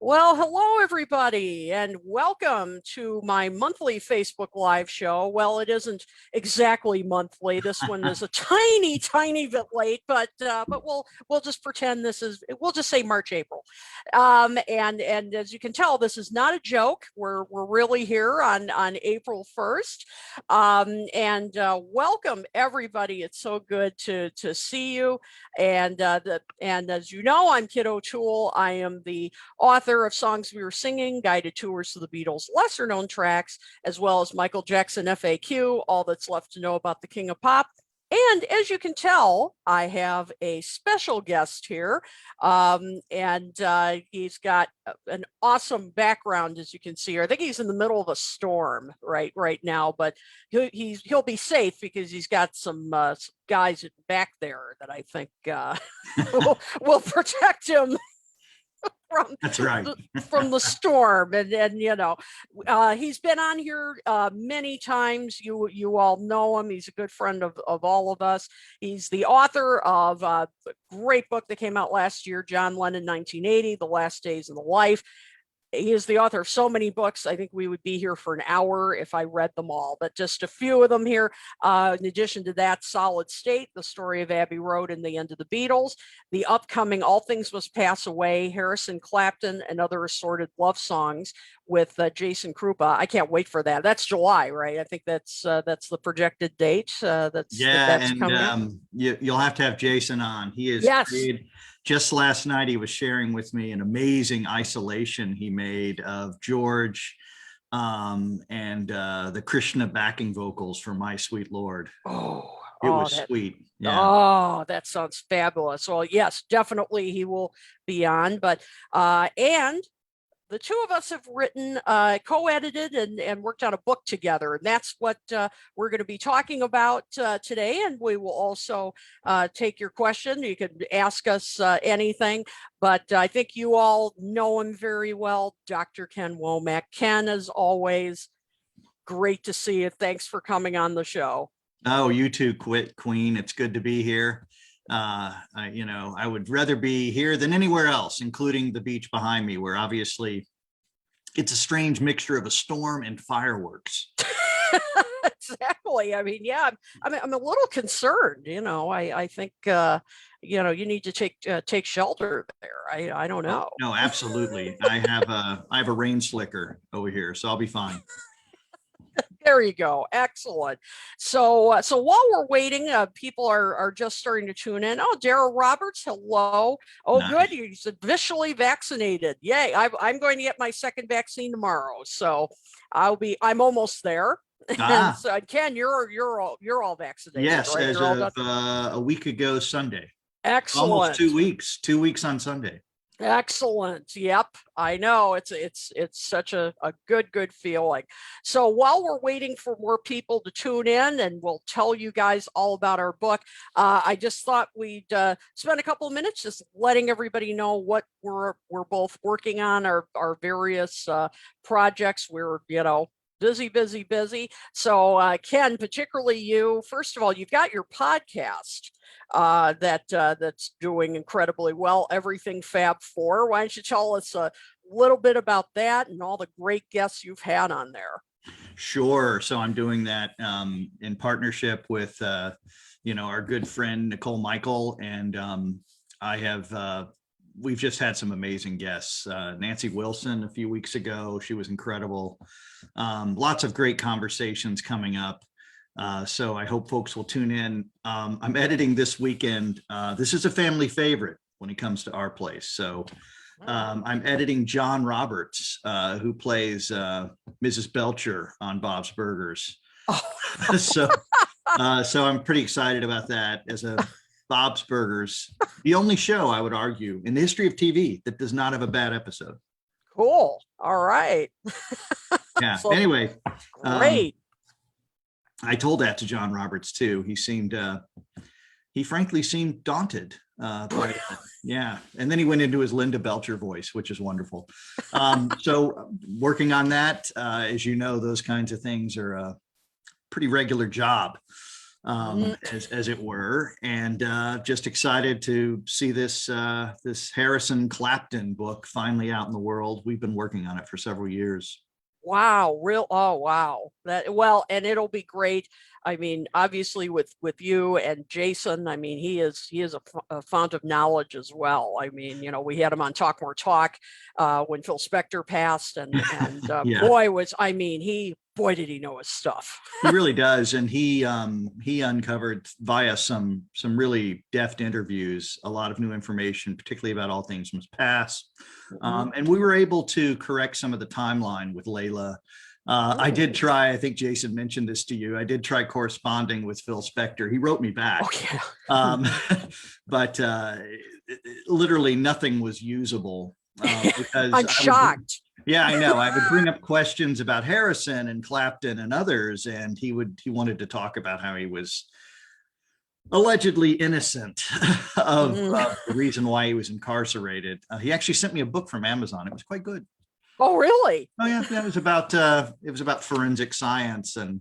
Well, hello, everybody, and welcome to my monthly Facebook Live show. Well, it isn't exactly monthly. This one is a tiny bit late, but we'll just pretend this is. We'll just say March, April, and as you can tell, this is not a joke. We're really here on April 1st, and welcome everybody. It's so good to see you, and as you know, I'm Kiddo TOOLE. I am the author of Songs We Were Singing, Guided Tours to the Beatles' lesser known tracks, as well as Michael Jackson FAQ, All That's Left to Know About the King of Pop. And as you can tell, I have a special guest here, and he's got an awesome background, as you can see. I think he's in the middle of a storm right now, but he'll be safe because he's got some guys back there that I think will protect him from That's right. from the storm. And he's been on here many times. You all know him. He's a good friend of all of us. He's the author of a great book that came out last year, John Lennon 1980, The Last Days of the Life. He is the author of so many books. I think we would be here for an hour if I read them all, but just a few of them here. In addition to that, Solid State, The Story of Abbey Road and the End of the Beatles, the upcoming All Things Must Pass Away, Harrison Clapton and Other Assorted Love Songs with Jason Krupa. I can't wait for that. That's July, right? I think that's the projected date. That's coming. You'll have to have Jason on. He is great. Just last night, he was sharing with me an amazing isolation he made of George and the Krishna backing vocals for My Sweet Lord. It was sweet. Yeah. Oh, that sounds fabulous. Well, yes, definitely he will be on. But and the two of us have written, co-edited and worked on a book together. And that's what we're going to be talking about today. And we will also take your question. You can ask us anything, but I think you all know him very well, Dr. Ken Womack. Ken, as always, great to see you. Thanks for coming on the show. Oh, you too, Queen. It's good to be here. I would rather be here than anywhere else, including the beach behind me, where obviously it's a strange mixture of a storm and fireworks. Exactly. I mean, yeah, I'm a little concerned. I think you need to take shelter there. I don't know. No, absolutely. I have a rain slicker over here, so I'll be fine. There you go. Excellent. So while we're waiting, people are just starting to tune in. Oh, Daryl Roberts, hello. Oh, nice. Good. He's officially vaccinated. Yay. I'm going to get my second vaccine tomorrow. So I'm almost there. And so, Ken, you're all vaccinated. Yes, right? as of a week ago Sunday. Excellent. Almost 2 weeks. 2 weeks on Sunday. Excellent. Yep. I know it's such a good feeling. So while we're waiting for more people to tune in, and we'll tell you guys all about our book, I just thought we'd spend a couple of minutes just letting everybody know what we're both working on, our various projects. We're busy. So Ken, particularly you, first of all, you've got your podcast that's doing incredibly well, Everything Fab 4. Why don't you tell us a little bit about that and all the great guests you've had on there? Sure. So I'm doing that in partnership with our good friend Nicole Michael, and we've just had some amazing guests. Nancy Wilson a few weeks ago, she was incredible. Lots of great conversations coming up. So I hope folks will tune in. I'm editing this weekend. This is a family favorite when it comes to our place. So I'm editing John Roberts, who plays Mrs. Belcher on Bob's Burgers. Oh. So I'm pretty excited about that. As a Bob's Burgers, the only show, I would argue, in the history of TV that does not have a bad episode. Cool. All right. Yeah. So, anyway, great. I told that to John Roberts too. He frankly seemed daunted. Yeah. And then he went into his Linda Belcher voice, which is wonderful. So working on that, as you know, those kinds of things are a pretty regular job. as it were, and just excited to see this this Harrison Clapton book finally out in the world. We've been working on it for several years. Wow, oh wow. That well, and it'll be great. I mean, obviously with you and Jason, I mean, he is a fount of knowledge as well. I mean, you know, we had him on Talk More Talk when Phil Spector passed, and Yeah. boy did he know his stuff. He really does, and he uncovered via some really deft interviews a lot of new information, particularly about All Things Must Pass. And we were able to correct some of the timeline with Layla. I did try, I think Jason mentioned this to you, I did try corresponding with Phil Spector. He wrote me back. Okay. But literally nothing was usable because I'm shocked. Yeah, I know. I would bring up questions about Harrison and Clapton and others, and he wanted to talk about how he was allegedly innocent of the reason why he was incarcerated. He actually sent me a book from Amazon. It was quite good. Oh, really? Oh yeah, it was about forensic science, and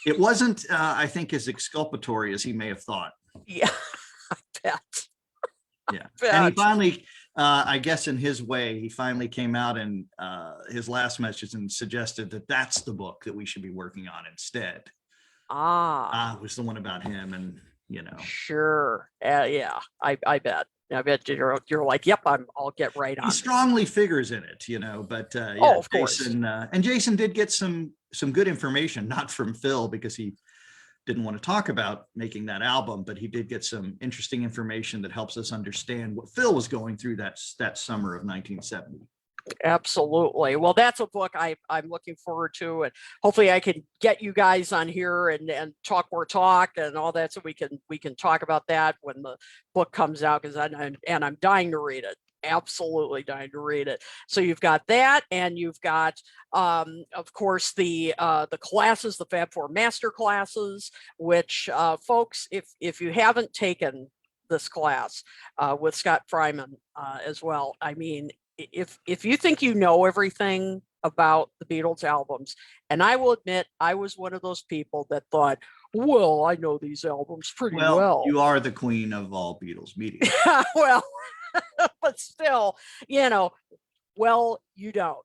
it wasn't I think as exculpatory as he may have thought. Yeah, I bet. Yeah, and he finally, I guess in his way, he finally came out and his last message and suggested that that's the book that we should be working on instead. It was the one about him, and you know. Sure. Yeah, I bet. I bet you're like, yep, I'll get right on. He strongly figures in it, you know, but yeah, of course. And Jason did get some good information, not from Phil because he didn't want to talk about making that album, but he did get some interesting information that helps us understand what Phil was going through that summer of 1970. Absolutely. Well, that's a book I'm looking forward to, and hopefully I can get you guys on here and talk more talk and all that, so we can talk about that when the book comes out, because I'm dying to read it. Absolutely dying to read it. So you've got that, and you've got of course the classes, the Fab Four master classes, which folks, if you haven't taken this class with Scott Fryman as well, I mean, if you think you know everything about the Beatles albums, and I will admit I was one of those people that thought, well, I know these albums pretty well. You are the queen of all Beatles media. Well, but still, you know, well, you don't.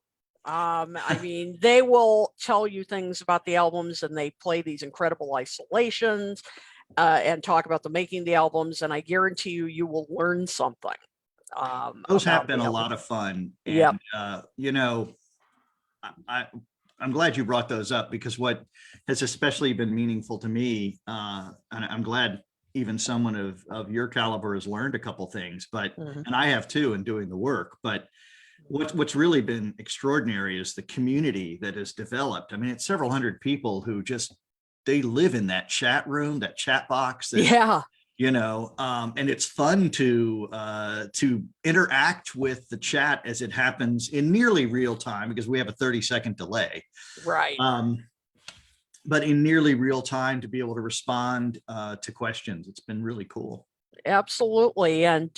I mean, they will tell you things about the albums, and they play these incredible isolations and talk about the making of the albums, and I guarantee you will learn something. Those have been a lot of fun. And, you know, I'm glad you brought those up, because what has especially been meaningful to me, and I'm glad even someone of your caliber has learned a couple things, but and I have too in doing the work. But what's really been extraordinary is the community that has developed. I mean, it's several hundred people who just, they live in that chat room, that chat box. That, you know, and it's fun to interact with the chat as it happens in nearly real time, because we have a 30-second delay. Right. But in nearly real time, to be able to respond to questions. It's been really cool. Absolutely. And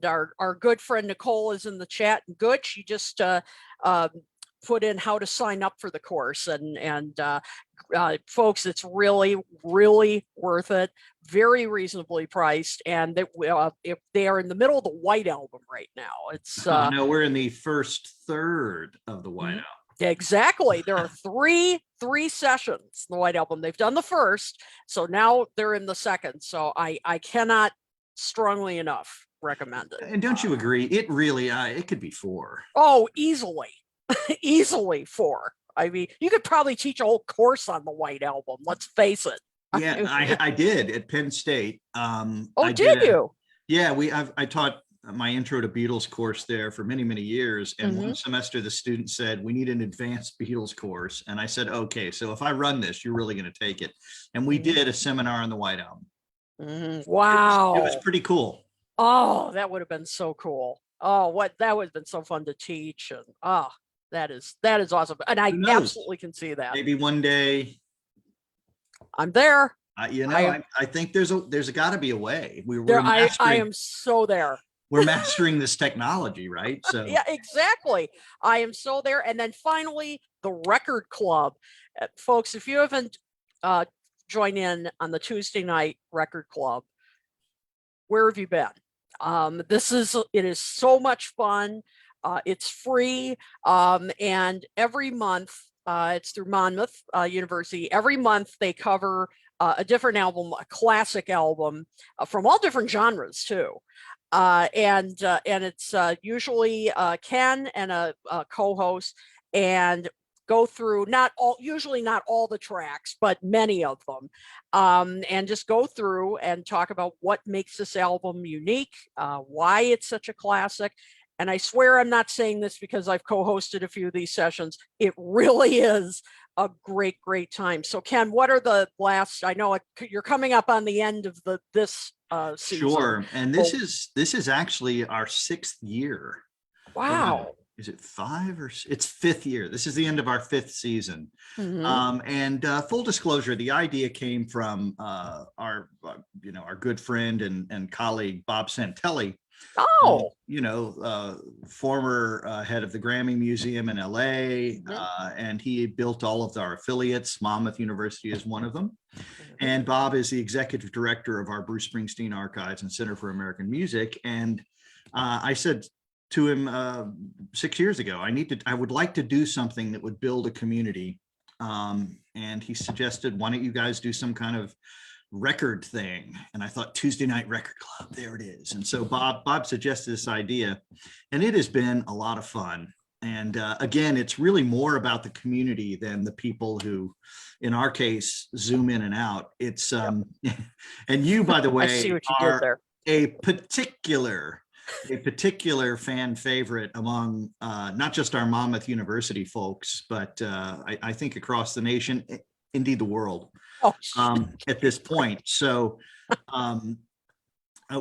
our good friend Nicole is in the chat. Good. She just put in how to sign up for the course, and folks, it's really worth it. Very reasonably priced, and if they are in the middle of the White Album right now, it's no, we're in the first third of the White Album. Exactly. There are three sessions in the White Album. They've done the first, so now they're in the second. So I cannot strongly enough recommend it. And don't you agree? It really it could be 4. Oh, easily. Easily 4. I mean, you could probably teach a whole course on the White Album. Let's face it. Yeah, I did at Penn State. Did you? Yeah, I taught my Intro to Beatles course there for many years, and one semester the student said, we need an advanced Beatles course, and I said, okay, so if I run this, you're really going to take it. And we did a seminar on the White Album. Wow, it was pretty cool. Oh, that would have been so cool. Oh, that would have been so fun to teach. And that is awesome, and I absolutely can see that. Maybe one day I'm there. You know, I think there's got to be a way. I am so there. We're mastering this technology, right? So yeah, exactly. I am so there. And then finally, the record club. Folks, if you haven't join in on the Tuesday night record club, where have you been? It is so much fun. It's free. And every month, it's through Monmouth University. Every month they cover a different album, a classic album from all different genres too. And it's usually Ken and a co-host, and go through usually not all the tracks, but many of them, and just go through and talk about what makes this album unique, why it's such a classic. And I swear I'm not saying this because I've co-hosted a few of these sessions. It really is a great, great time. So Ken, what are the last, I know you're coming up on the end of this season. Sure. And this is actually our 6th year. Wow. Is it 5 or it's 5th year? This is the end of our 5th season. And full disclosure, the idea came from our good friend and colleague, Bob Santelli. Oh, Former head of the Grammy Museum in LA, and he built all of our affiliates. Monmouth University is one of them. And Bob is the executive director of our Bruce Springsteen Archives and Center for American Music. And I said to him 6 years ago, I would like to do something that would build a community. And he suggested, why don't you guys do some kind of record thing? And I thought, Tuesday night record club, there it is. And so Bob suggested this idea, and it has been a lot of fun. And again, it's really more about the community than the people who, in our case, zoom in and out. It's and you, by the way, I see what you did there. a particular fan favorite among not just our Monmouth University folks, but I think across the nation, indeed the world. At this point. So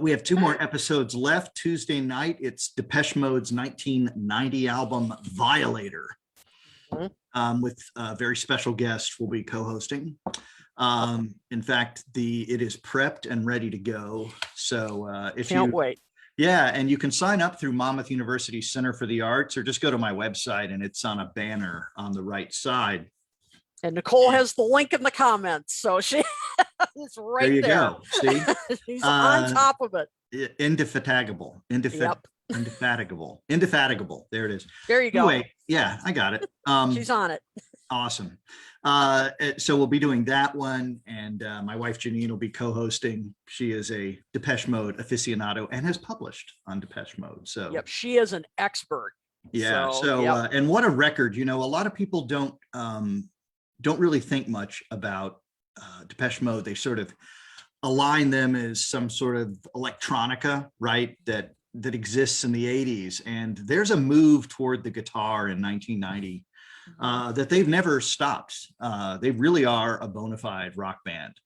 we have 2 more episodes left. Tuesday night, it's Depeche Mode's 1990 album Violator, with a very special guest will be co-hosting. In fact, it is prepped and ready to go. So if Can't wait. Yeah, and you can sign up through Monmouth University Center for the Arts, or just go to my website and it's on a banner on the right side. And Nicole has the link in the comments, so she is right there. You go. See, she's on top of it. Indefatigable. Indefatigable. There it is. There you go. Anyway, yeah, I got it. She's on it. Awesome. So we'll be doing that one, and my wife Janine will be co-hosting. She is a Depeche Mode aficionado and has published on Depeche Mode. So yep, she is an expert. Yeah. So yep. And what a record! A lot of people don't really think much about Depeche Mode. They sort of align them as some sort of electronica, right? That exists in the 80s. And there's a move toward the guitar in 1990 that they've never stopped. They really are a bona fide rock band.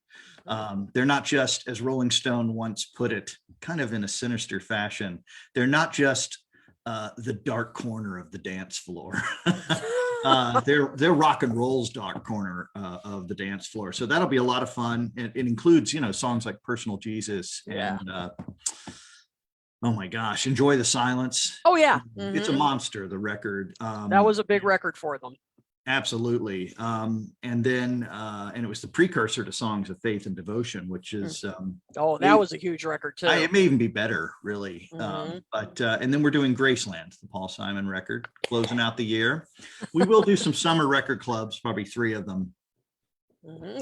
They're not just, as Rolling Stone once put it, kind of in a sinister fashion, they're not just the dark corner of the dance floor. They're rock and roll's dark corner of the dance floor. So that'll be a lot of fun. It includes, songs like Personal Jesus and oh my gosh, Enjoy the Silence. Oh yeah. It's a monster, the record. That was a big record for them. Absolutely. And then and it was the precursor to Songs of Faith and Devotion, which is that was a huge record too. It may even be better, really. But and then we're doing Graceland, the Paul Simon record, closing out the year. We will do some summer record clubs, probably 3 of them.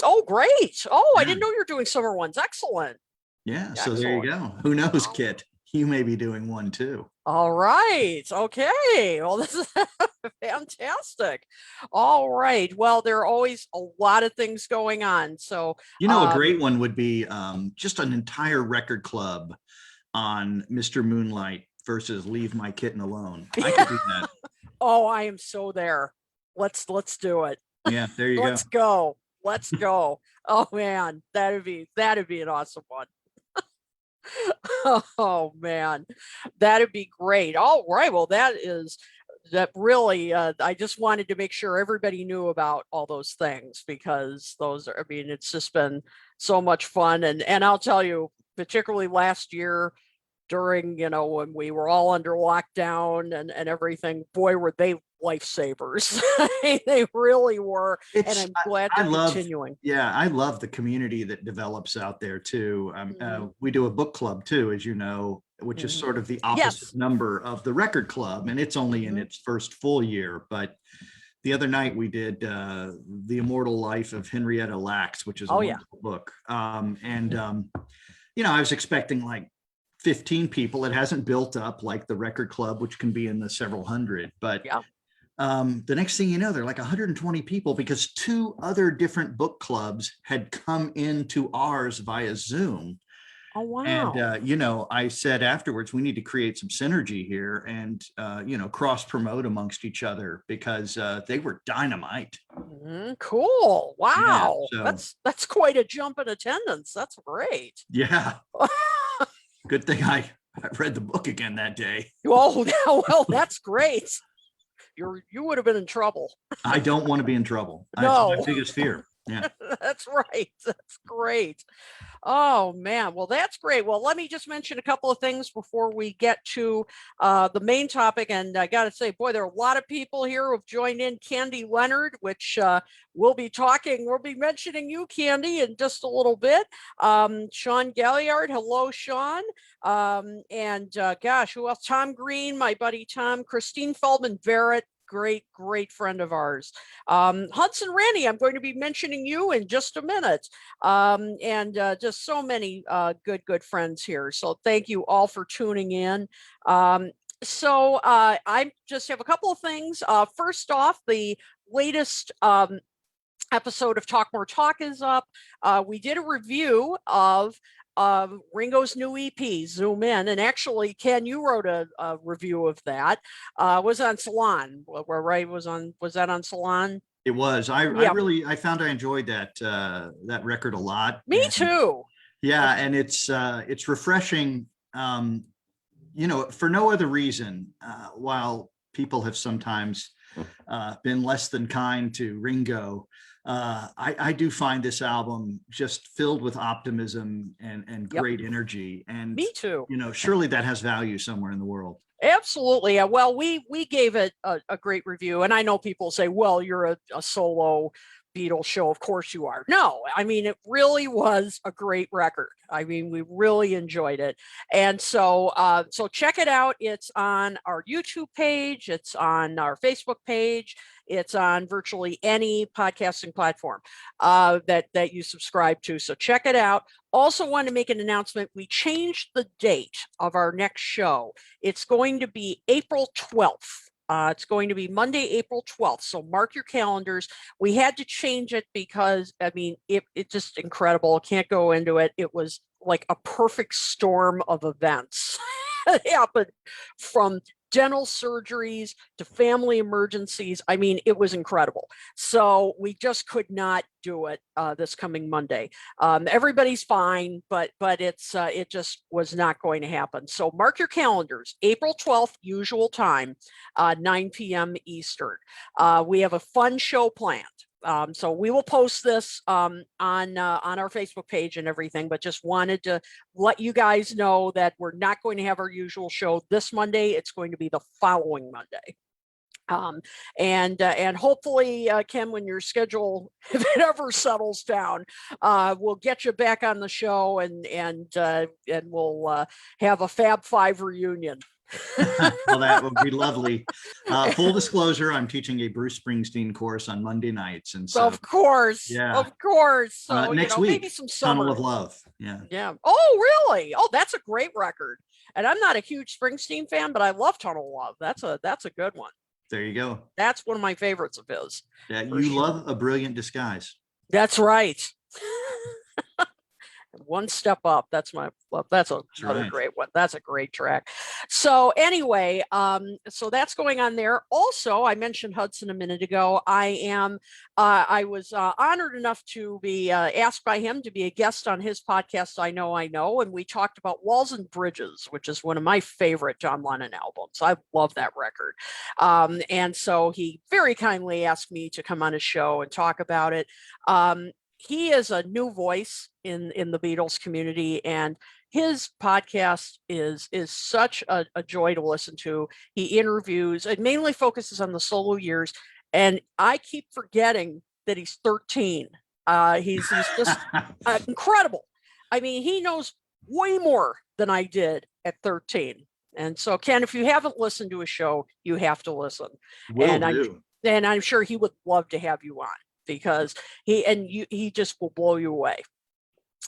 Oh, great. I didn't know you were doing summer ones. Excellent. Yeah. Excellent. So there you go. Who knows, Kit? You may be doing one too. All right. Okay. Well, this is fantastic. All right. Well, there are always a lot of things going on. So, a great one would be just an entire record club on Mr. Moonlight versus Leave My Kitten Alone. I could do that. I am so there. Let's do it. Yeah, there you go. Let's go. Oh man, that'd be an awesome one. Oh man, that'd be great. All right. Well, that really, I just wanted to make sure everybody knew about all those things, because it's just been so much fun. And I'll tell you, particularly last year during, when we were all under lockdown and everything, boy, were they lifesavers. They really were. And I'm glad they're continuing. Yeah, I love the community that develops out there too. We do a book club too, as you know, which is sort of the opposite number of the record club, and it's only in its first full year. But the other night we did The Immortal Life of Henrietta Lacks, which is a wonderful book. You know, I was expecting like 15 people. It hasn't built up like the record club, which can be in the several hundred, but the next thing you know, they're like 120 people because 2 other different book clubs had come into ours via Zoom. Oh, wow. And, you know, I said afterwards, we need to create some synergy here and, you know, cross promote amongst each other because they were dynamite. Cool. Wow. Yeah, that's quite a jump in attendance. That's great. Yeah. Good thing I read the book again that day. Oh, well, that's great. You would have been in trouble. I don't want to be in trouble. No. That's my biggest fear. Yeah. That's right. That's great. Oh, man. Well, that's great. Well, let me just mention a couple of things before we get to the main topic. And I got to say, boy, there are a lot of people here who have joined in. Candy Leonard, which we'll be mentioning you, Candy, in just a little bit. Sean Galliard. Hello, Sean. Gosh, who else? Tom Green, my buddy Tom. Christine Feldman-Barrett. Great friend of ours. Hudson Randy, I'm going to be mentioning you in just a minute. Just so many good friends here. So thank you all for tuning in. I just have a couple of things. First off, the latest episode of Talk More Talk is up. We did a review of Ringo's new EP, Zoom In, and actually, Ken, you wrote a review of that. Was on Salon, where Ray was that on Salon? It was. I found I enjoyed that record a lot. Me too. Yeah, and it's refreshing. You know, for no other reason. While people have sometimes been less than kind to Ringo, I do find this album just filled with optimism and great energy. And me too. You know, surely that has value somewhere in the world. Absolutely. Well, we gave it a great review, and I know people say, "Well, you're a solo Beatles show, of course you are." No, I mean, it really was a great record. I mean, we really enjoyed it. And so check it out. It's on our YouTube page. It's on our Facebook page. It's on virtually any podcasting platform that you subscribe to. So check it out. Also want to make an announcement. We changed the date of our next show. It's going to be April 12th. It's going to be Monday, April 12th. So mark your calendars. We had to change it because, I mean, it's just incredible. Can't go into it. It was like a perfect storm of events. It happened from dental surgeries to family emergencies. I mean, it was incredible. So we just could not do it this coming Monday. Everybody's fine, but it just was not going to happen. So mark your calendars, April 12th, usual time, 9 p.m. Eastern. We have a fun show planned. So we will post this on our Facebook page and everything, but just wanted to let you guys know that we're not going to have our usual show this Monday. It's going to be the following Monday. And hopefully, Ken, when your schedule, if it ever settles down, we'll get you back on the show and we'll have a Fab Five reunion. Well, that would be lovely. Full disclosure, I'm teaching a Bruce Springsteen course on Monday nights, and so of course. So next week, maybe some summer. Tunnel of Love. Yeah. Oh, really? Oh, that's a great record. And I'm not a huge Springsteen fan, but I love Tunnel of Love. That's a good one. There you go. That's one of my favorites of his. Yeah, you love A Brilliant Disguise. That's right. One Step Up. That's another great one. That's a great track. So anyway, so that's going on there. Also, I mentioned Hudson a minute ago. I was honored enough to be asked by him to be a guest on his podcast, I Know, and we talked about Walls and Bridges, which is one of my favorite John Lennon albums. I love that record. And so he very kindly asked me to come on his show and talk about it. he is a new voice in the Beatles community, and his podcast is such a joy to listen to. He interviews, it mainly focuses on the solo years, and I keep forgetting that he's 13. He's just incredible. I mean, he knows way more than I did at 13. And so, Ken, if you haven't listened to a show, you have to listen. Will and do. I'm sure he would love to have you on, because he just will blow you away.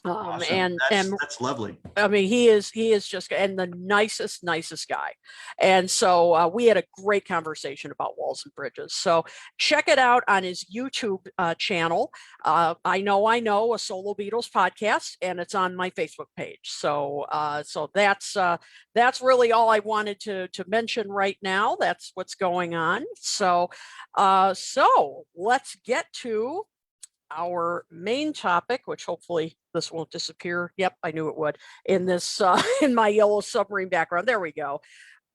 Awesome. That's lovely. I mean, he is just, and the nicest guy. And so we had a great conversation about Walls and Bridges. So check it out on his YouTube channel. I know a Solo Beatles podcast, and it's on my Facebook page. So so that's really all I wanted to mention right now. That's what's going on. So so let's get to our main topic, which hopefully this won't disappear. Yep, I knew it would in this in my yellow submarine background. There we go.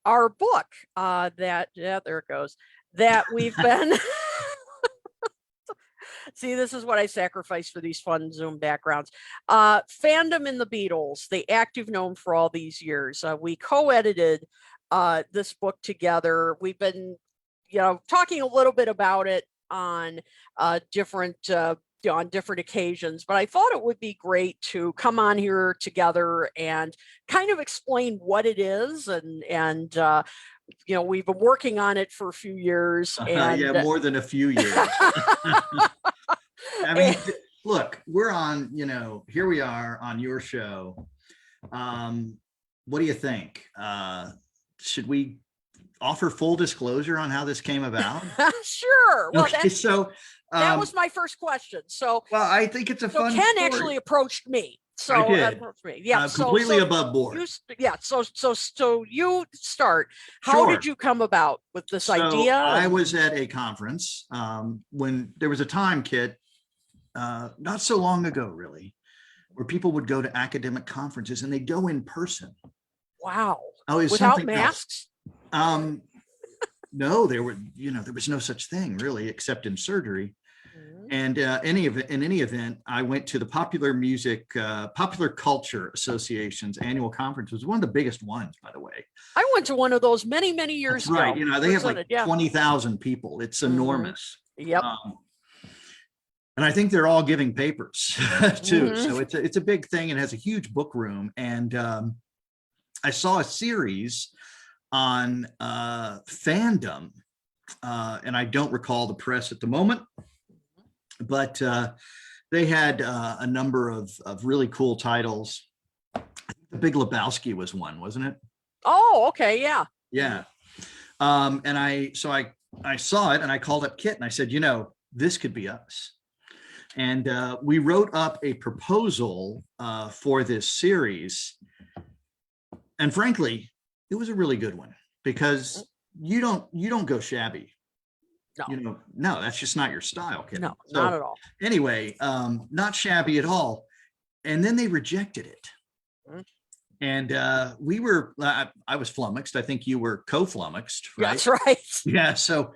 Our book there it goes, that we've been see, this is what I sacrifice for these fun Zoom backgrounds. Fandom in the Beatles, the act you've known for all these years. We co-edited this book together. We've been, talking a little bit about it on different on different occasions, but I thought it would be great to come on here together and kind of explain what it is. And we've been working on it for a few years. And yeah, more than a few years. I mean, look, we're on, here we are on your show. What do you think? Should we offer full disclosure on how this came about? Sure. Well, okay, so that was my first question. So, well, I think it's a fun Ken story. actually approached me. So I did. approached me. Yeah, completely above board. So you start. How Sure. did you come about with this idea? I was at a conference when there was a time, Kit, not so long ago, really, where people would go to academic conferences and they go in person. Wow. Oh, without masks? No, there was no such thing really, except in surgery. And in any event, I went to the Popular Culture Association's annual conference. It was one of the biggest ones, by the way. I went to one of those many years ago. Right. They have like 20,000 people. It's enormous. Yep. And I think they're all giving papers too. So it's a big thing and has a huge book room. And I saw a series on fandom, and I don't recall the press at the moment, but they had a number of really cool titles. I think The Big Lebowski was one, wasn't it? Oh, okay, yeah. Yeah. And I saw it and I called up Kit and I said, this could be us. And we wrote up a proposal for this series. And frankly, it was a really good one, because you don't go shabby. No. No, that's just not your style, Kid. No, not at all. Anyway, not shabby at all. And then they rejected it. And I was flummoxed. I think you were co-flummoxed, right? That's right. Yeah. So,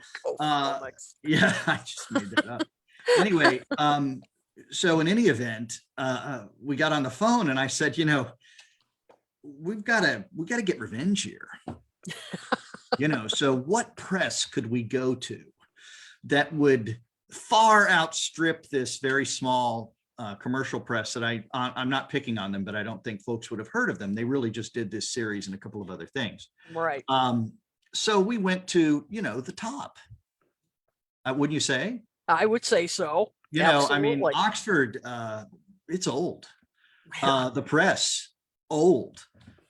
yeah, I just made that up. Anyway, so in any event, we got on the phone and I said, we've got to get revenge here. So what press could we go to that would far outstrip this very small commercial press that I'm not picking on them, but I don't think folks would have heard of them. They really just did this series and a couple of other things. Right. So we went to, the top. Wouldn't you say? I would say so. I mean, Oxford, it's old. The press, old.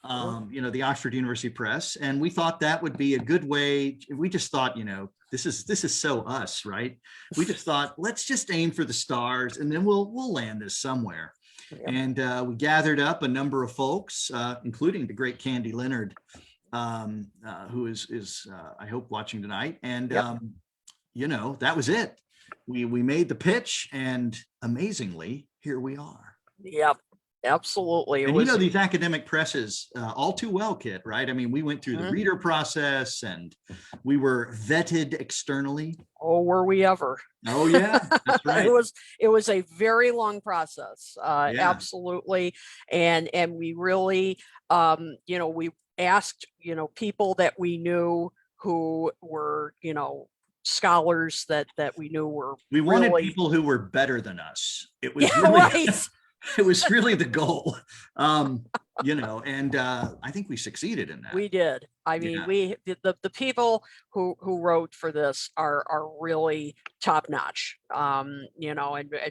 The Oxford University Press. And we thought that would be a good way. We just thought, this is so us, right? We just thought, let's just aim for the stars and then we'll land this somewhere. Yep. And we gathered up a number of folks, including the great Candy Leonard, who is I hope watching tonight. And, that was it. We made the pitch and amazingly, here we are. Yep. Absolutely. It And was, these academic presses, all too well, Kit, right? I mean, we went through the reader process and we were vetted externally. oh, were we ever? Oh yeah, that's right. It was a very long process. Yeah. Absolutely. And we really, we asked, people that we knew who were, scholars that we knew were We wanted really, people who were better than us. It was yeah, really, right. it was really the goal. And I think we succeeded in that. We did. I mean, Yeah. the people who wrote for this are really top notch. And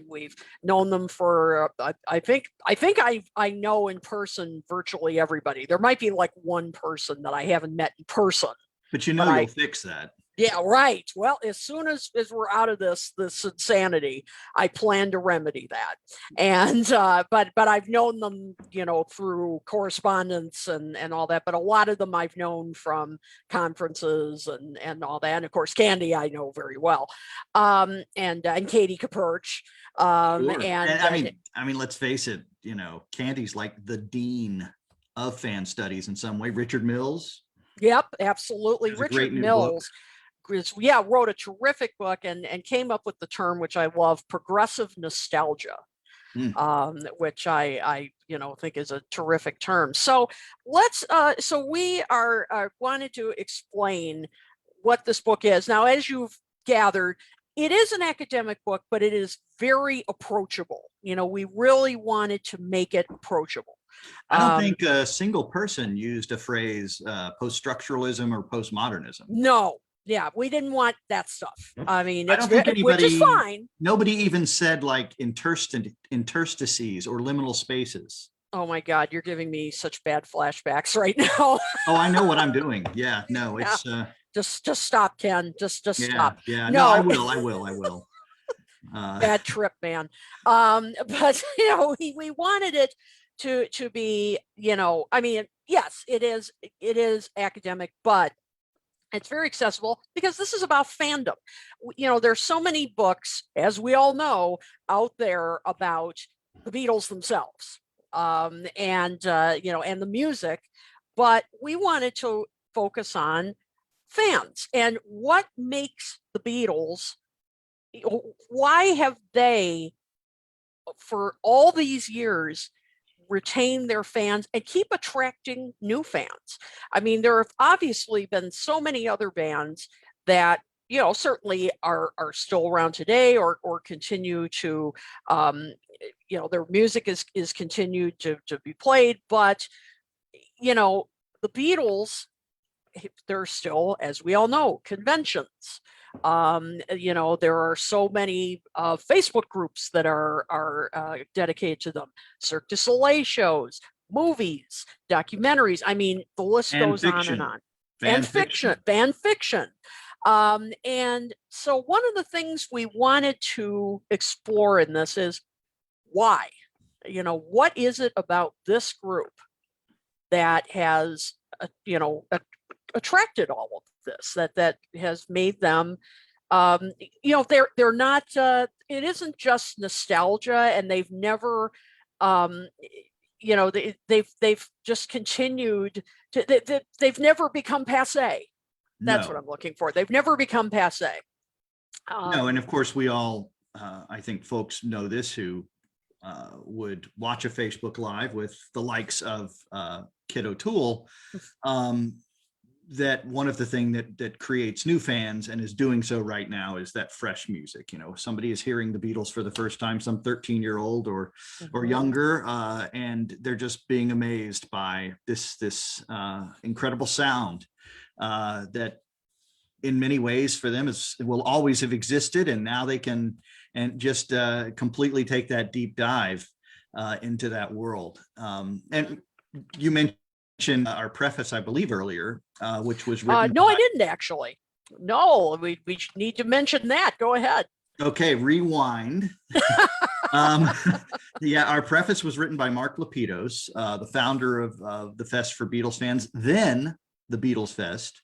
we've known them for I think I know in person virtually everybody. There might be like one person that I haven't met in person. But you'll fix that. Yeah, right. Well, as soon as we're out of this insanity, I plan to remedy that. And but I've known them, through correspondence and all that. But a lot of them I've known from conferences and all that. And of course, Candy I know very well, and Katie Kapurch. Sure. And I mean, let's face it. Candy's like the dean of fan studies in some way. Richard Mills. Yep, absolutely. Richard Mills. Wrote a terrific book and came up with the term, which I love, progressive nostalgia, which I think is a terrific term. So so we are wanted to explain what this book is. Now, as you've gathered, it is an academic book, but it is very approachable. We really wanted to make it approachable. I don't think a single person used a phrase post-structuralism or postmodernism. No. Yeah, we didn't want that stuff. I mean, I don't think anybody, which is fine. Nobody even said like interstices or liminal spaces. Oh my God, you're giving me such bad flashbacks right now. Oh, I know what I'm doing. Yeah, no, it's just stop, Ken. Just stop. Yeah, no, I will. Bad trip, man. But we wanted it to be, I mean, yes, it is academic, but it's very accessible because this is about fandom. There's so many books, as we all know, out there about the Beatles themselves, and the music, but we wanted to focus on fans and what makes the Beatles. Why have they, for all these years, retain their fans and keep attracting new fans? I mean, there have obviously been so many other bands that certainly are still around today or continue to their music is continued to be played, but the Beatles, there's still, as we all know, conventions. There are so many Facebook groups that are dedicated to them. Cirque du Soleil shows, movies, documentaries. I mean, the list goes on and on. Fan fiction. And so one of the things we wanted to explore in this is why. What is it about this group that has, attracted all of this, that has made them, they're not, it isn't just nostalgia, and they've never, they've just continued to, they've never become passe. That's what I'm looking for. They've never become passe. No, and of course we all, I think folks know this who would watch a Facebook Live with the likes of Kiddo TOOLE, that one of the things that creates new fans and is doing so right now is that fresh music. Somebody is hearing the Beatles for the first time, some 13-year-old or younger, and they're just being amazed by this incredible sound that in many ways for them will always have existed, and now they can just completely take that deep dive into that world. And you mentioned our preface, I believe, earlier, which was written. No, I didn't actually. No, we need to mention that. Go ahead. Okay, rewind. Yeah, our preface was written by Mark Lapidus, the founder of the Fest for Beatles fans, then the Beatles Fest,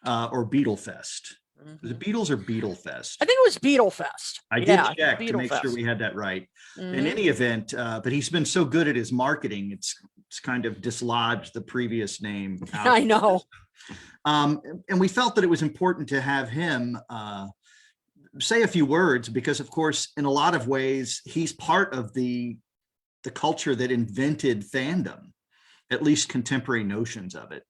or Beatle Fest. Was it Mhm. Beatles or Beetle Fest? I think it was Beetle Fest. I did Yeah, check to Beetle make sure Fest. we had that right. In Mhm. any event, but he's been so good at his marketing, it's kind of dislodged the previous name out. I know. And we felt that it was important to have him say a few words because, of course, in a lot of ways, he's part of the culture that invented fandom, at least contemporary notions of it.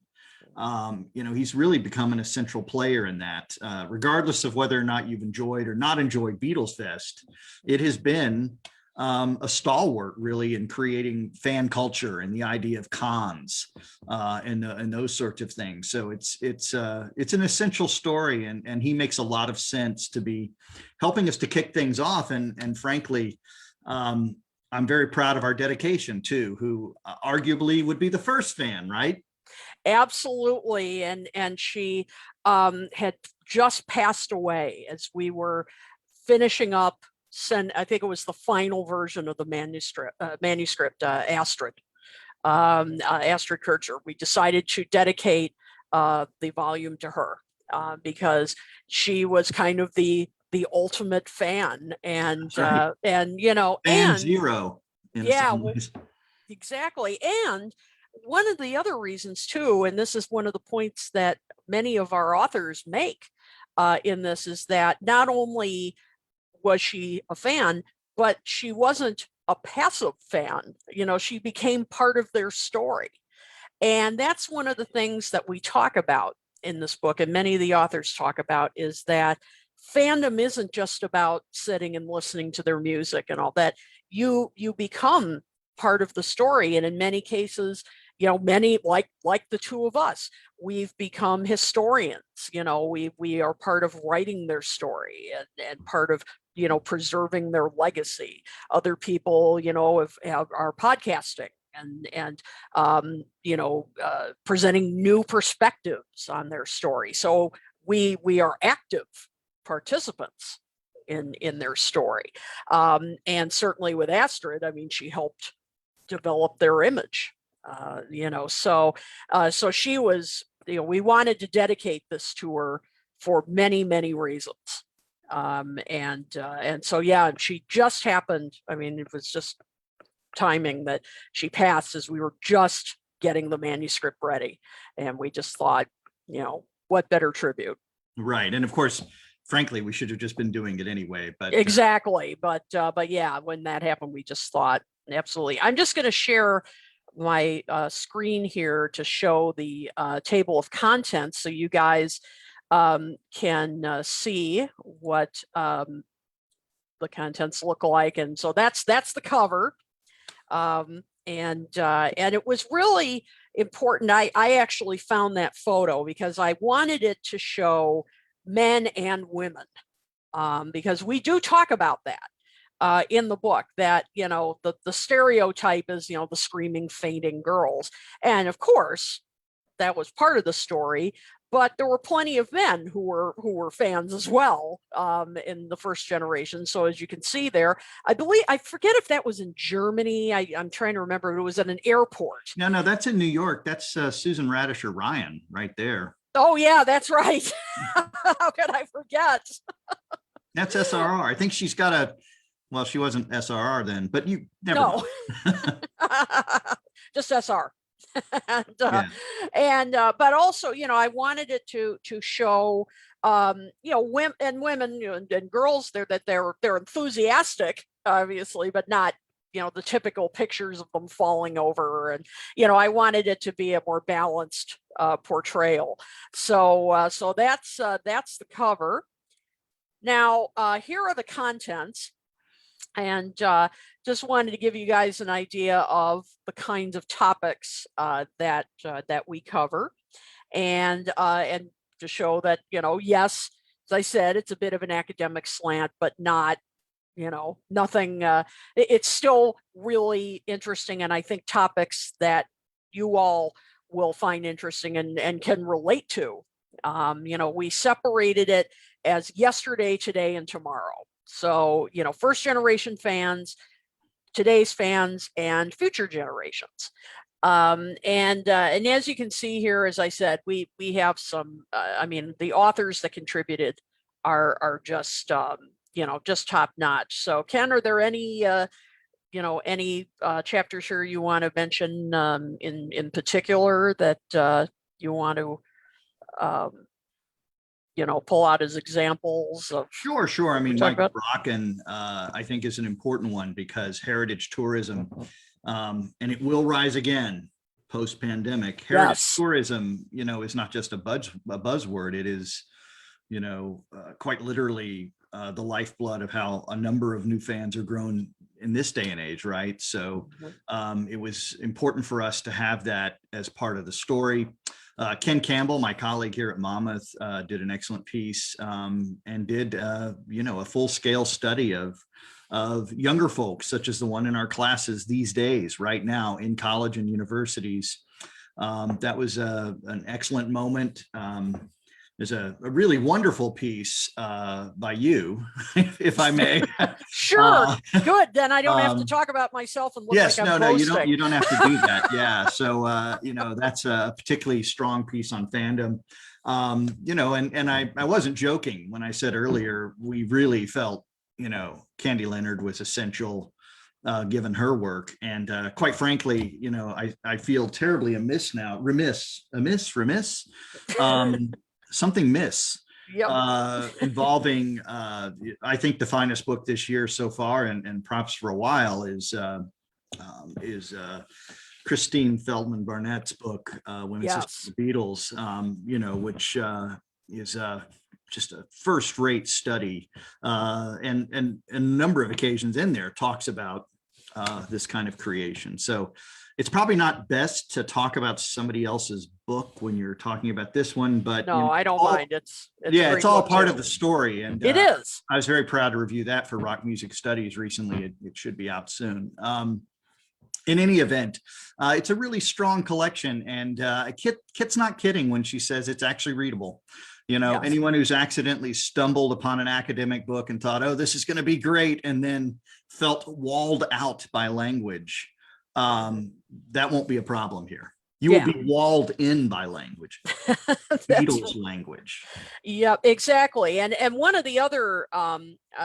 He's really become an essential player in that, regardless of whether or not you've enjoyed or not enjoyed Beatles Fest. It has been a stalwart really in creating fan culture and the idea of cons and those sorts of things. So it's an essential story, and he makes a lot of sense to be helping us to kick things off. And frankly, I'm very proud of our dedication too, who arguably would be the first fan, right? Absolutely. And she had just passed away as we were finishing up. I think it was the final version of the manuscript, Astrid Kircher. We decided to dedicate the volume to her because she was kind of the ultimate fan, and Right. Fan and zero in yeah, some well, ways. exactly. And one of the other reasons too, and this is one of the points that many of our authors make in this, is that not only was she a fan, but she wasn't a passive fan. She became part of their story. And that's one of the things that we talk about in this book, and many of the authors talk about, is that fandom isn't just about sitting and listening to their music and all that. You become part of the story, and in many cases, many, like the two of us, we've become historians. We are part of writing their story, and part of preserving their legacy. Other people, are podcasting and presenting new perspectives on their story. So we are active participants in their story. And certainly with Astrid, I mean, she helped develop their image. So she was, we wanted to dedicate this to her for many reasons. And so yeah, she just happened. I mean, it was just timing that she passed as we were just getting the manuscript ready, and we just thought, what better tribute. Right. And of course, frankly, we should have just been doing it anyway. But Exactly. But yeah, when that happened, we just thought, absolutely. I'm just going to share my screen here to show the table of contents so you guys can see what the contents look like. And so that's the cover. And it was really important. I actually found that photo because I wanted it to show men and women, because we do talk about that in the book, that the stereotype is the screaming, fainting girls, and of course that was part of the story. But there were plenty of men who were fans as well, in the first generation. So as you can see there, I forget if that was in Germany. I'm trying to remember. It was at an airport. no, that's in New York. That's Susan Radisher Ryan right there. Oh yeah, that's right. How could I forget? That's SRR. I think she's got well, she wasn't SRR then, but you never No. know. Just SR. and Yeah. But also, I wanted it to show women and girls there, that they're enthusiastic, obviously, but not the typical pictures of them falling over. And I wanted it to be a more balanced portrayal. So that's the cover. Now here are the contents. And just wanted to give you guys an idea of the kinds of topics that we cover, and to show that yes, as I said, it's a bit of an academic slant, but not nothing. It's still really interesting, and I think topics that you all will find interesting and can relate to. We separated it as yesterday, today, and tomorrow. So, first generation fans, today's fans, and future generations. And as you can see here, as I said, we have some. I mean, the authors that contributed are just just top notch. So, Ken, are there any any chapters here you want to mention in particular that you want to pull out as examples of? Sure. I mean, talking Mike about? Brocken, I think is an important one because heritage tourism, and it will rise again post-pandemic. Heritage Yes. tourism, is not just a buzzword. It is, quite literally the lifeblood of how a number of new fans are grown in this day and age, right? So it was important for us to have that as part of the story. Ken Campbell, my colleague here at Monmouth, did an excellent piece and did, a full-scale study of younger folks, such as the one in our classes these days, right now in college and universities. That was an excellent moment. There's a really wonderful piece by you, if I may. Sure. Good. Then I don't have to talk about myself and look yes, like I'm no, boasting. you don't have to do that. Yeah. So, that's a particularly strong piece on fandom. And I wasn't joking when I said earlier, we really felt, Candy Leonard was essential given her work. And quite frankly, I feel terribly remiss, something miss. Yep. Involving I think the finest book this year so far, and props for a while, is Christine Feldman Barnett's book, Women's History of the Beatles, which is just a first-rate study, and a number of occasions in there talks about this kind of creation. So it's probably not best to talk about somebody else's book when you're talking about this one, but no, I don't mind. It's it's all part of the story, and it is. I was very proud to review that for Rock Music Studies recently. It should be out soon. In any event, it's a really strong collection, and Kit's not kidding when she says it's actually readable. Yes. Anyone who's accidentally stumbled upon an academic book and thought, oh, this is going to be great, and then felt walled out by language, that won't be a problem here. You will be walled in by language, Beatles language. Yeah, exactly. And one of the other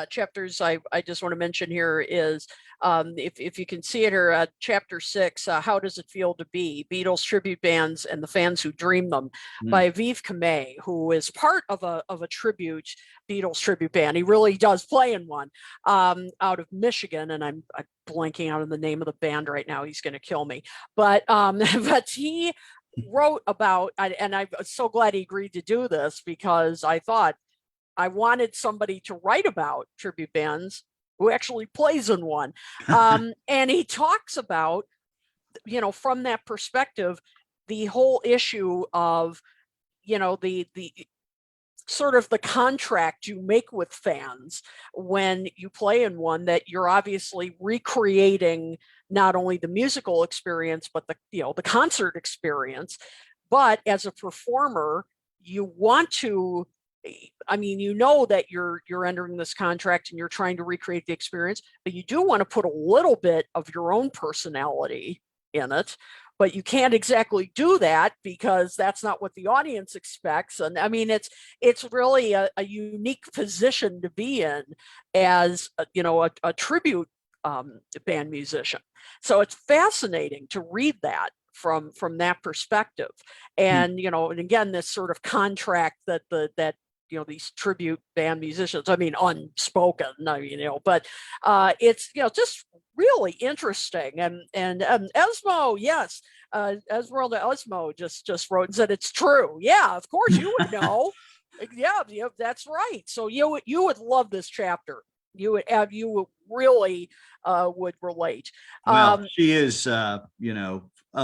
chapters I just want to mention here is, if you can see it here, chapter 6, How Does It Feel to Be? Beatles Tribute Bands and the Fans Who Dream Them, by Viv Kamei, who is part of a tribute, Beatles tribute band. He really does play in one, out of Michigan, and I'm blanking out on the name of the band right now. He's going to kill me. But but he wrote about, and I'm so glad he agreed to do this, because I thought I wanted somebody to write about tribute bands who actually plays in one. And he talks about, from that perspective, the whole issue of, the sort of the contract you make with fans when you play in one, that you're obviously recreating not only the musical experience, but the concert experience. But as a performer, you want to, that you're entering this contract and you're trying to recreate the experience, but you do want to put a little bit of your own personality in it. But you can't exactly do that because that's not what the audience expects. And it's really a unique position to be in as a tribute band musician. So it's fascinating to read that from that perspective. And and again, this sort of contract that these tribute band musicians, unspoken, but it's just really interesting. And Esmo, yes, Esmeralda Esmo just wrote and said it's true. Yeah, of course you would know. yeah, that's right. So you would love this chapter. You would really would relate. Well, she is, of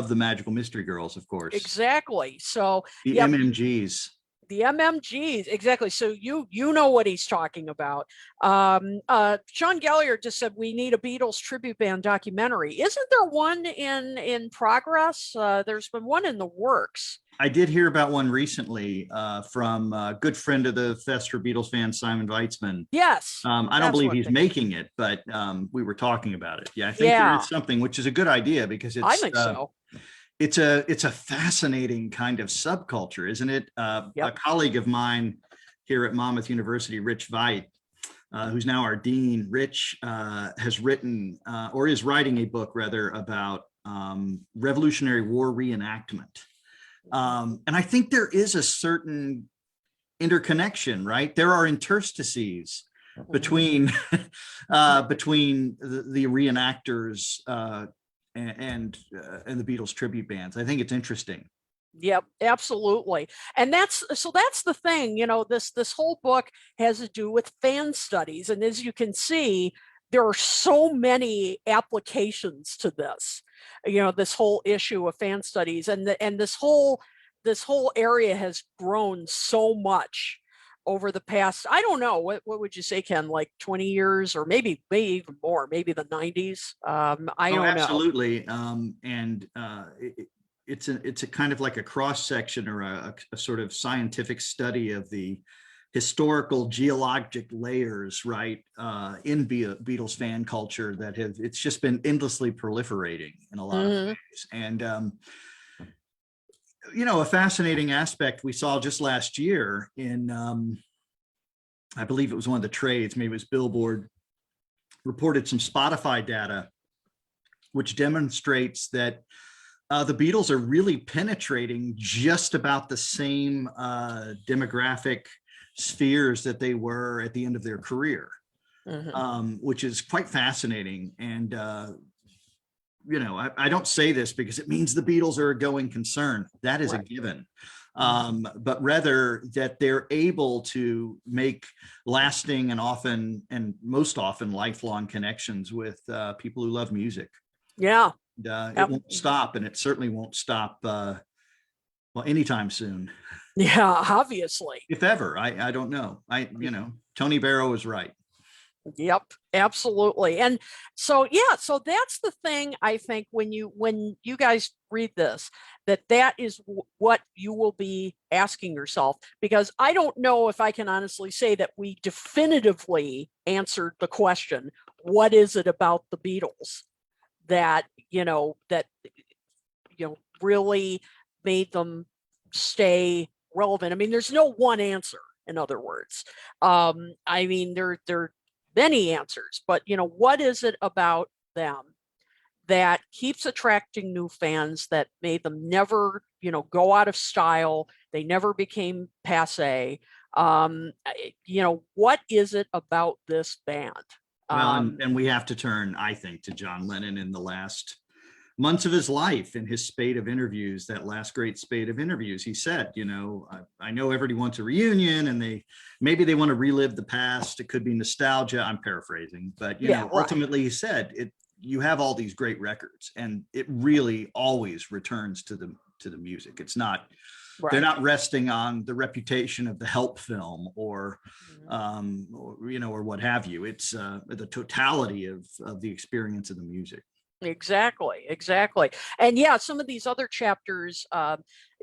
the Magical Mystery Girls, of course. Exactly. So the MMGs. The MMGs, exactly. So you know what he's talking about. Sean Gallagher just said we need a Beatles tribute band documentary. Isn't there one in progress? There's been one in the works. I did hear about one recently from a good friend of the Fest for Beatles fans, Simon Weitzman. Yes. I don't believe he's making it, but we were talking about it. Yeah, I think there is something, which is a good idea because it's. I think so. it's a fascinating kind of subculture, isn't it? A Yep. colleague of mine here at Monmouth University, Rich Veit, who's now our dean. Rich has written or is writing a book rather about Revolutionary War reenactment. And I think there is a certain interconnection, right? There are interstices between between the reenactors and the Beatles tribute bands. I think it's interesting. Yep, absolutely. And that's the thing, this whole book has to do with fan studies. And as you can see, there are so many applications to this, this whole issue of fan studies, and this whole area has grown so much over the past, I don't know, what would you say, Ken, like 20 years, or maybe even more, maybe the 90s. I don't know. Absolutely. And it's a kind of like a cross section or a sort of scientific study of the historical geologic layers, right, in Beatles fan culture that it's just been endlessly proliferating in a lot of ways. And a fascinating aspect we saw just last year in, I believe it was one of the trades, maybe it was Billboard, reported some Spotify data, which demonstrates that the Beatles are really penetrating just about the same demographic spheres that they were at the end of their career, which is quite fascinating. And I don't say this because it means the Beatles are a going concern. That is a given. But rather that they're able to make lasting and most often lifelong connections with people who love music. Yeah. It won't stop, and it certainly won't stop anytime soon. Yeah, obviously. If ever. I don't know. Tony Barrow is right. Yep, absolutely. And so, so that's the thing, I think, when you guys read this, that is what you will be asking yourself, because I don't know if I can honestly say that we definitively answered the question, what is it about the Beatles that really made them stay relevant? I mean, there's no one answer, in other words. I mean, there are many answers, but what is it about them that keeps attracting new fans, that made them never go out of style? They never became passe. What is it about this band? Well, and we have to turn, I think, to John Lennon in the last months of his life, in his spate of interviews, that last great spate of interviews. He said, I know everybody wants a reunion and maybe they want to relive the past. It could be nostalgia. I'm paraphrasing, but ultimately he said you have all these great records, and it really always returns to the music. It's not, they're not resting on the reputation of the Help film or what have you. It's the totality of the experience of the music. Exactly. And some of these other chapters,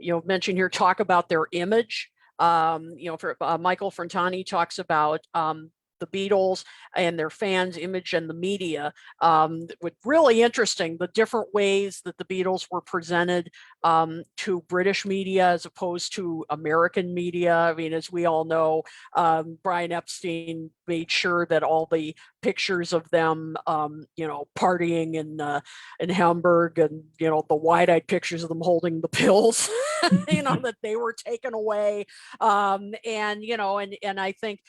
mentioned here, talk about their image. For Michael Frantani talks about the Beatles and their fans' image and the media. With really interesting, the different ways that the Beatles were presented to British media as opposed to American media. I mean, as we all know, Brian Epstein made sure that all the pictures of them, partying in Hamburg, and the wide-eyed pictures of them holding the pills, that they were taken away. And I think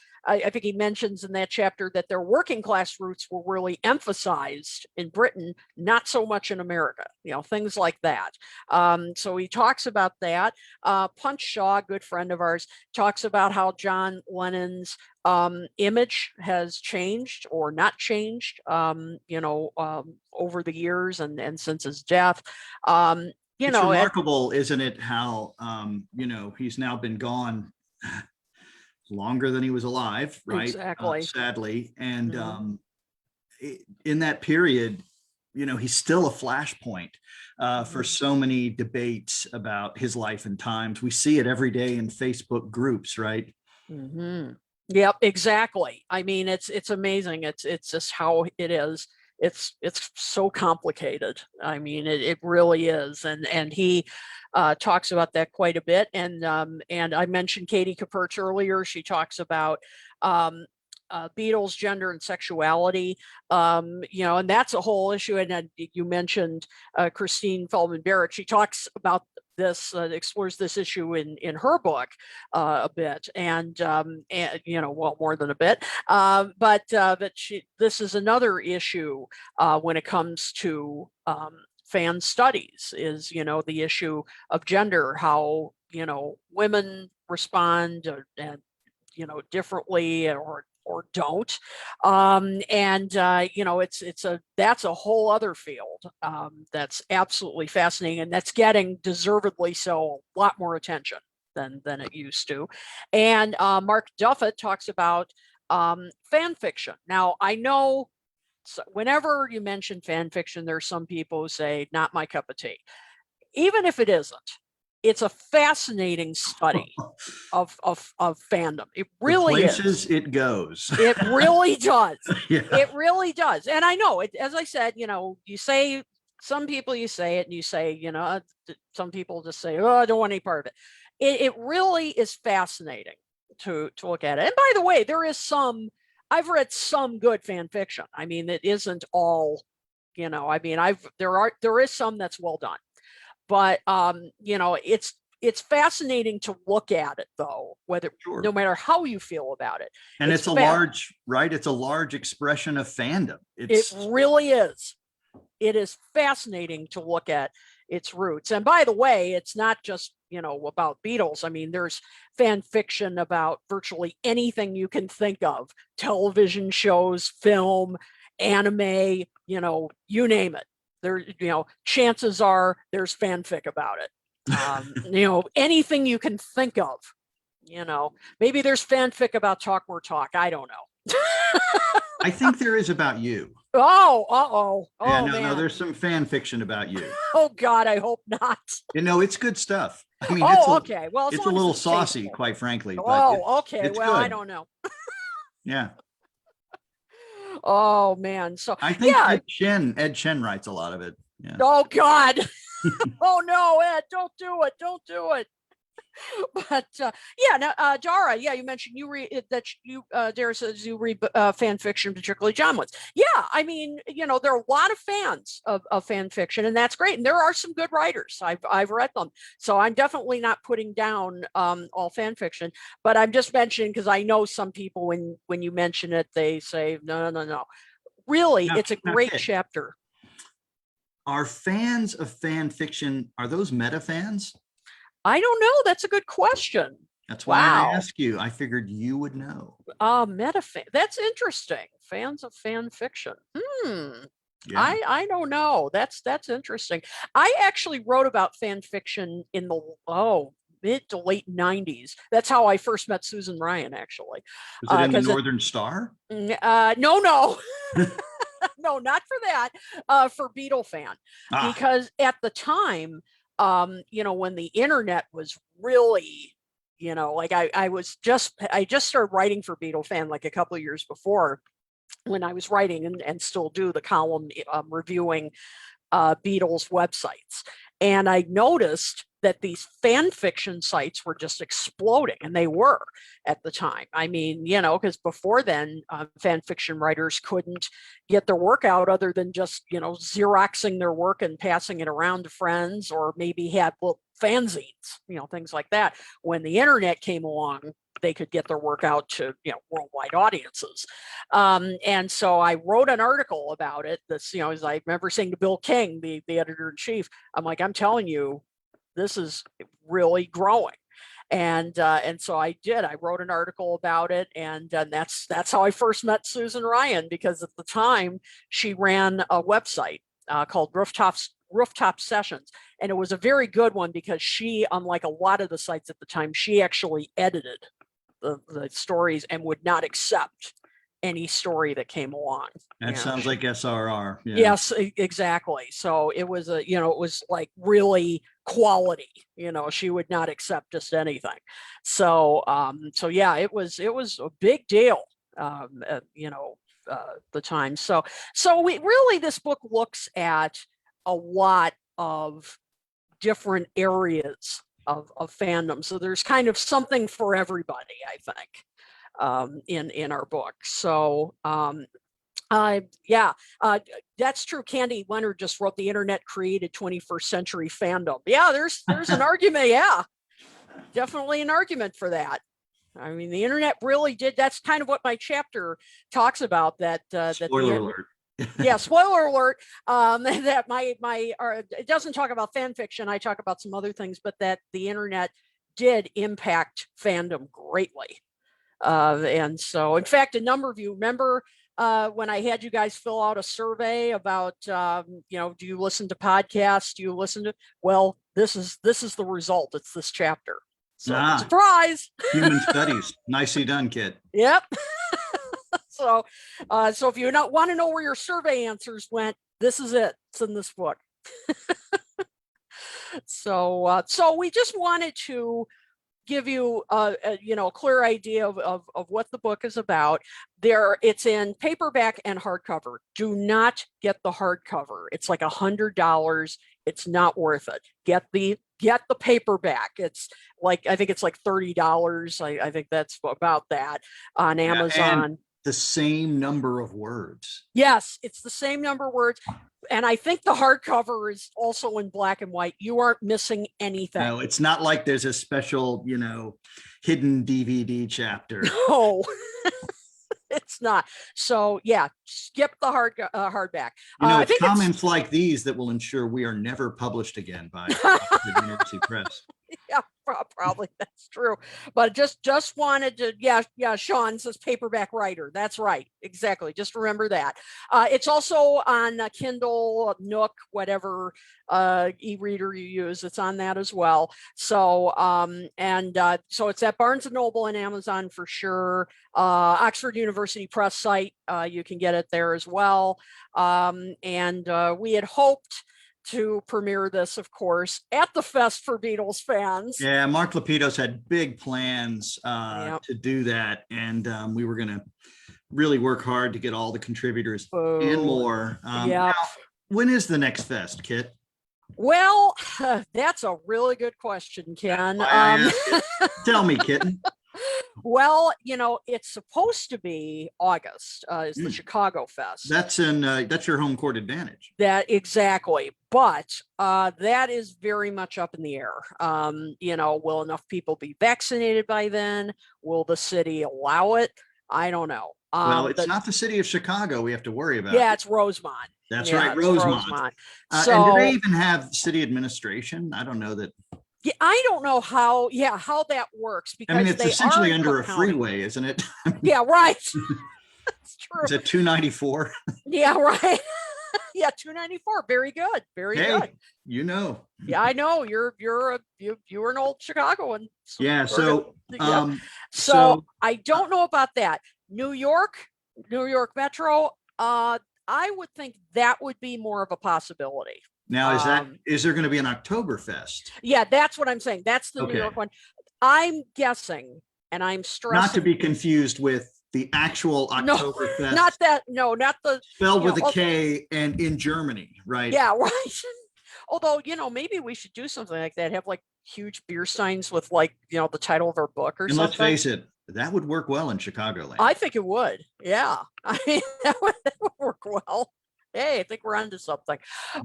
he mentions in that chapter that their working class roots were really emphasized in Britain, not so much in America. Things like that. So he talks about that. Punch Shaw, a good friend of ours, talks about how John Lennon's image has changed or not changed, over the years and since his death. It's remarkable, isn't it, how he's now been gone longer than he was alive, right? Exactly. Sadly, and in that period, he's still a flashpoint for so many debates about his life and times. We see it every day in Facebook groups, right? Yep, exactly. I mean, it's amazing. It's just how it is it's so complicated. I mean, it really is. And he talks about that quite a bit. And I mentioned Katie Kapertz earlier. She talks about Beatles, gender, and sexuality, and that's a whole issue. And you mentioned Christine Feldman Barrett. She talks about this, explores this issue in her book a bit, and well, more than a bit. But this is another issue when it comes to fan studies, is the issue of gender, how women respond and differently or don't. That's a whole other field that's absolutely fascinating, and that's getting deservedly so a lot more attention than it used to. And Mark Duffett talks about fan fiction. Now, I know whenever you mention fan fiction, there's some people who say, not my cup of tea. Even if it isn't, it's a fascinating study of fandom. It really the places it goes. It really does. Yeah. It really does. And I know it, as I said, you say, some people, you say it and you say, some people just say, oh, I don't want any part of it. It really is fascinating to look at it. And by the way, I've read some good fan fiction. I mean, it isn't all, there is some that's well done. But it's fascinating to look at it, though, no matter how you feel about it. And it's a large expression of fandom. It really is. It is fascinating to look at its roots. And by the way, it's not just about Beatles. I mean, there's fan fiction about virtually anything you can think of: television shows, film, anime, you name it. There, chances are there's fanfic about it. Anything you can think of. Maybe there's fanfic about Talk More Talk. I don't know. I think there is about you. Oh, yeah, man. There's some fan fiction about you. Oh God, I hope not. It's good stuff. I mean, okay. Well, it's a little saucy, tasteful, quite frankly. Okay. Well, good. I don't know. Yeah. Oh man. So I think Ed Chen writes a lot of it. Yeah. Oh God. Oh no, Ed, don't do it. Don't do it. But now Dara, you mentioned Dara says you read fan fiction, particularly John Woods. Yeah, I mean, there are a lot of fans of fan fiction, and that's great. And there are some good writers. I've read them, so I'm definitely not putting down all fan fiction. But I'm just mentioning because I know some people when you mention it, they say no. Really, it's a great chapter. Are fans of fan fiction, are those meta fans? I don't know. That's a good question. That's why I ask you. I figured you would know. Metafan. That's interesting. Fans of fan fiction. Yeah. I don't know. That's interesting. I actually wrote about fan fiction in the mid to late 90s. That's how I first met Susan Ryan, actually. Was it in the Northern Star? No. No, not for that. For Beatle Fan. Because at the time, when the internet was really, I just started writing for Beatle Fan like a couple of years before, when I was writing and still do the column reviewing Beatles websites. And I noticed that these fan fiction sites were just exploding, and they were at the time. I mean, because before then, fan fiction writers couldn't get their work out other than just, Xeroxing their work and passing it around to friends, or maybe had little fanzines, things like that. When the internet came along, they could get their work out to worldwide audiences. And so I wrote an article about it. This, as I remember saying to Bill King, the editor-in-chief, I'm like, I'm telling you, this is really growing. And so I did. I wrote an article about it, and that's how I first met Susan Ryan, because at the time she ran a website called Rooftop Sessions, and it was a very good one because she, unlike a lot of the sites at the time, she actually edited the stories and would not accept any story that came along. That sounds like SRR. Yeah. Yes, exactly. So it was it was like really quality. She would not accept just anything. So yeah, it was a big deal. the time. So we really, this book looks at a lot of different areas of fandom. So there's kind of something for everybody, I think, in our book. So that's true. Candy Leonard just wrote the internet created 21st century fandom. Yeah, there's an argument. Yeah, definitely an argument for that. I mean, the internet really did. That's kind of what my chapter talks about. Spoiler alert. Yeah, spoiler alert. That it doesn't talk about fan fiction. I talk about some other things, but that the internet did impact fandom greatly. And so, in fact, a number of you remember when I had you guys fill out a survey about, do you listen to podcasts? Do you listen to? Well, this is the result. It's this chapter. So surprise. Human studies. Nicely done, kid. Yep. So if you want to know where your survey answers went, this is it. It's in this book. So we just wanted to give you a clear idea of what the book is about. It's in paperback and hardcover. Do not get the hardcover. It's like $100. It's not worth it. Get the paperback. It's like, I think it's like $30. I think that's about that on Amazon. And the same number of words. Yes, it's the same number of words. And I think the hardcover is also in black and white. You aren't missing anything. No, it's not like there's a special, hidden DVD chapter. No, it's not. So yeah, skip the hardback. It's comments like these that will ensure we are never published again by the University Press. Yeah, probably that's true. But just wanted to, yeah. Sean says paperback writer. That's right. Exactly. Just remember that. It's also on Kindle, Nook, whatever e-reader you use. It's on that as well. So so it's at Barnes and Noble and Amazon for sure. Oxford University Press site. You can get it there as well. And we had hoped to premiere this, of course, at the Fest for Beatles fans. Yeah, Mark Lapidus had big plans to do that, and we were going to really work hard to get all the contributors and more. Now, when is the next fest, Kit? Well, that's a really good question, Ken. Tell me, kitten. Well, it's supposed to be August is the Chicago Fest. That's your home court advantage. That exactly. But that is very much up in the air. Will enough people be vaccinated by then? Will the city allow it? I don't know. Well, it's not the city of Chicago we have to worry about. Yeah, it's Rosemont. That's right, Rosemont. So, and do they even have city administration? I don't know that. Yeah, I don't know how that works, because it's essentially under a freeway, isn't it? Yeah, right. That's true. Is it 294? Yeah, right. Yeah, 294. Very good. Very good. Yeah, I know you're an old Chicagoan. So I don't know about that. New York Metro. I would think that would be more of a possibility. Now, is there going to be an Oktoberfest? Yeah, that's what I'm saying. That's the New York one. I'm guessing, and I'm stressing. Not to be confused with the actual Oktoberfest. No, not that. No, not the spelled with a K and in Germany, right? Yeah, right. Although, maybe we should do something like that. Have like huge beer steins with the title of our book or something. And let's face it, that would work well in Chicagoland. I think it would. Yeah, I mean that would work well. Hey, I think we're onto something.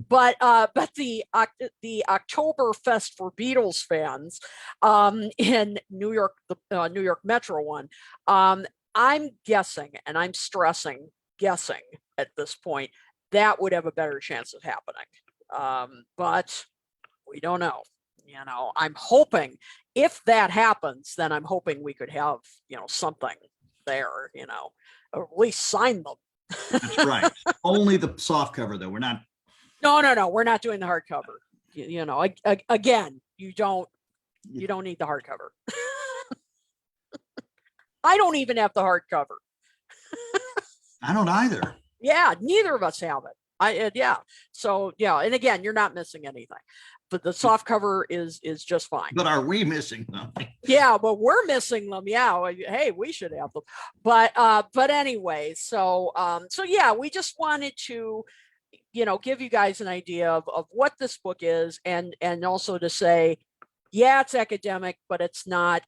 But the Oktoberfest for Beatles fans in New York, the New York Metro one, I'm guessing, and I'm guessing at this point, that would have a better chance of happening. At we don't know. I'm hoping if that happens, then I'm hoping we could have something there. Or at least sign them. That's right. Only the soft cover, though. We're not. No. We're not doing the hardcover. Again, you don't need the hardcover. I don't even have the hardcover. I don't either. Yeah, neither of us have it. So and again, you're not missing anything. the soft cover is just fine. But are we missing something? Yeah, but we're missing them. Yeah, hey, we should have them. But anyway, so yeah, we just wanted to, give you guys an idea of what this book is, and also to say, yeah, it's academic, but it's not,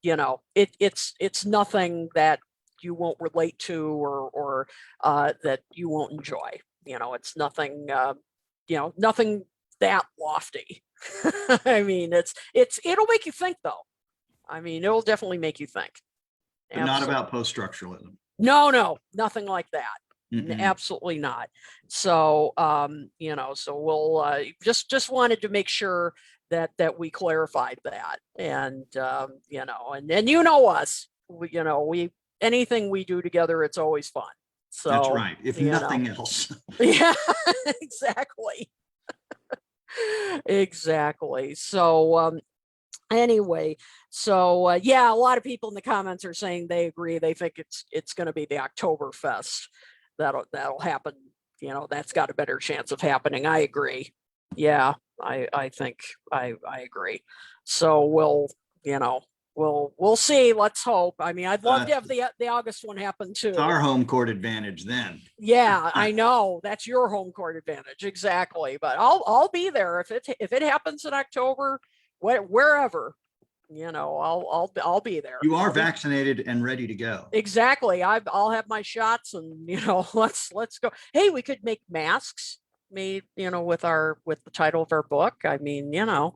it's nothing that you won't relate to, or that you won't enjoy. It's nothing, nothing that lofty. I mean, it'll make you think, though. I mean, it'll definitely make you think. But not about post-structuralism. No, nothing like that. Mm-mm. Absolutely not. So, so we'll just wanted to make sure that we clarified that, and and us, we anything we do together, it's always fun. So that's right. If nothing else. Yeah, exactly. Exactly. So, anyway, so yeah, a lot of people in the comments are saying they agree. They think it's going to be the Oktoberfest that'll happen. That's got a better chance of happening. I agree. Yeah, I think I agree. So we'll see. Let's hope. I mean, I'd love to have the August one happen too. It's our home court advantage then. Yeah, I know, that's your home court advantage, exactly. But I'll be there if it happens in October, wherever. I'll be there. You are vaccinated and ready to go. Exactly. I'll have my shots, and let's go. Hey, we could make masks made, with the title of our book. I mean,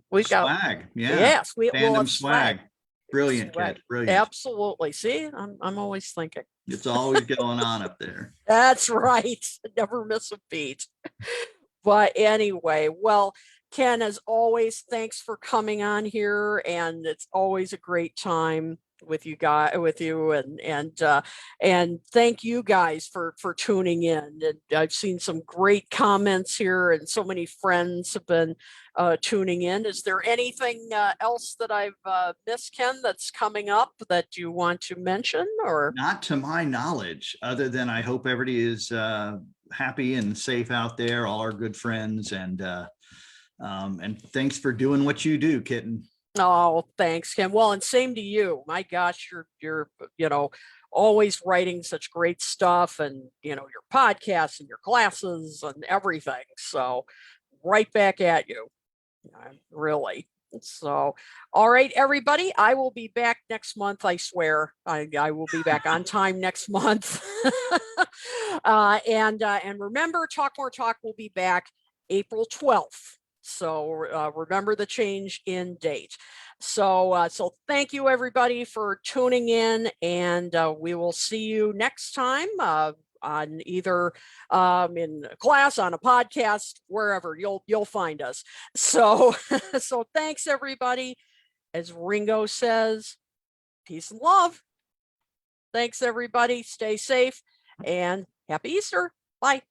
we've got swag. Yeah. Yes, we'll FANDOM have swag. Brilliant, swag. Kit. Brilliant. Absolutely. See, I'm always thinking. It's always going on up there. That's right. Never miss a beat. But anyway, well, Ken, as always, thanks for coming on here, and it's always a great time with you and thank you guys for tuning in. And I've seen some great comments here, and so many friends have been tuning in. Is there anything else that I've missed, Ken, that's coming up that you want to mention? Or not to my knowledge, other than I hope everybody is happy and safe out there, all our good friends, and thanks for doing what you do, Kitten. Oh, thanks, Ken. Well, and same to you. My gosh, you're always writing such great stuff, and your podcasts and your classes and everything. So right back at you. Really. So, all right, everybody, I will be back next month. I swear I will be back on time next month. And remember, Talk More Talk will be back April 12th. So remember the change in date. So thank you, everybody, for tuning in, and we will see you next time on either in class, on a podcast, wherever you'll find us. So so thanks, everybody. As Ringo says, peace and love. Thanks, everybody. Stay safe and happy Easter. Bye.